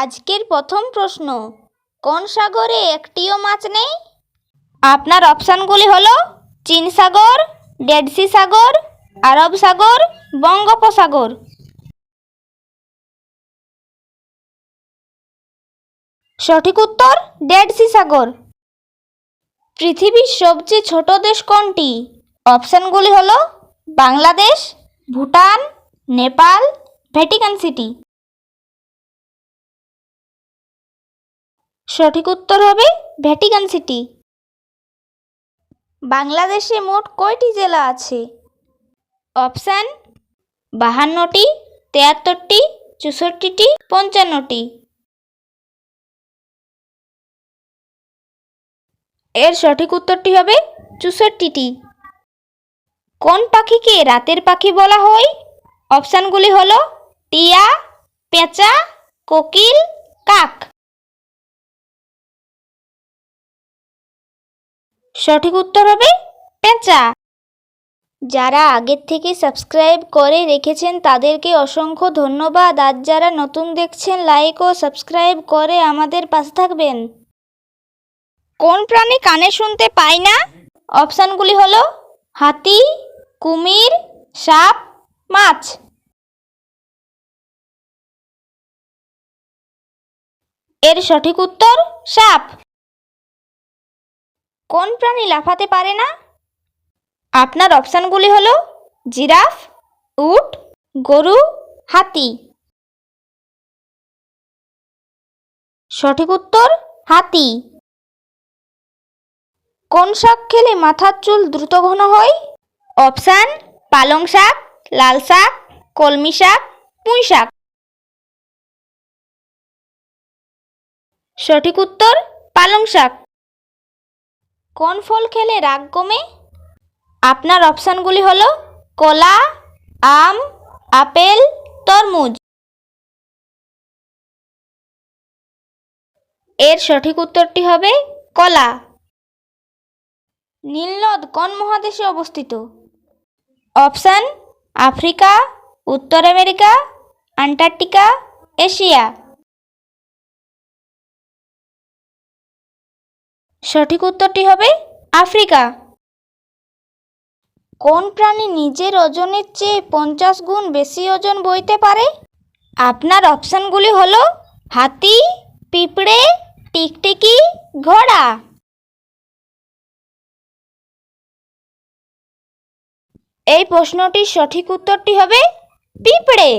আজকের প্রথম প্রশ্ন, কোন সাগরে একটিও মাছ নেই? আপনার অপশানগুলি হলো চীন সাগর, ডেড সি সাগর, আরব সাগর, বঙ্গোপসাগর। সঠিক উত্তর ডেড সি সাগর। পৃথিবীর সবচেয়ে ছোট দেশ কোনটি? অপশানগুলি হলো বাংলাদেশ, ভুটান, নেপাল, ভ্যাটিকান সিটি। সঠিক উত্তর হবে ভ্যাটিকান সিটি। বাংলাদেশে মোট কয়টি জেলা আছে? অপশান 52টি, 73টি, 64টি, 55টি। এর সঠিক উত্তরটি হবে 64টি। কোন পাখিকে রাতের পাখি বলা হয়? অপশানগুলি হলো টিয়া, পেঁচা, কোকিল, কাক। সঠিক উত্তর হবে পেঁচা। যারা আগের থেকে সাবস্ক্রাইব করে রেখেছেন তাদেরকে অসংখ্য ধন্যবাদ। আর যারা নতুন দেখছেন লাইক ও সাবস্ক্রাইব করে আমাদের পাশে থাকবেন। কোন প্রাণী কানে শুনতে পায় না? অপশানগুলি হলো হাতি, কুমির, সাপ, মাছ। এর সঠিক উত্তর সাপ। কোন প্রাণী লাফাতে পারে না? আপনার অপশানগুলি হলো জিরাফ, উট, গরু, হাতি। সঠিক উত্তর হাতি। কোন শাক খেলে মাথার চুল দ্রুত ঘন হয়? অপশান পালং শাক, লাল শাক, কলমি শাক, পুঁই শাক। সঠিক উত্তর পালং শাক। কোন ফল খেলে রাগ কমে? আপনার অপশানগুলি হলো কলা, আম, আপেল, তরমুজ। এর সঠিক উত্তরটি হবে কলা। নীলনদ কোন মহাদেশে অবস্থিত? অপশান আফ্রিকা, উত্তর আমেরিকা, আন্টার্কটিকা, এশিয়া। সঠিক উত্তরটি হবে আফ্রিকা। কোন প্রাণী নিজের ওজনের চেয়ে 50 গুণ বেশি ওজন বইতে পারে? আপনার অপশানগুলি হলো হাতি, পিঁপড়ে, টিকটিকি, ঘোড়া। এই প্রশ্নটির সঠিক উত্তরটি হবে পিঁপড়ে।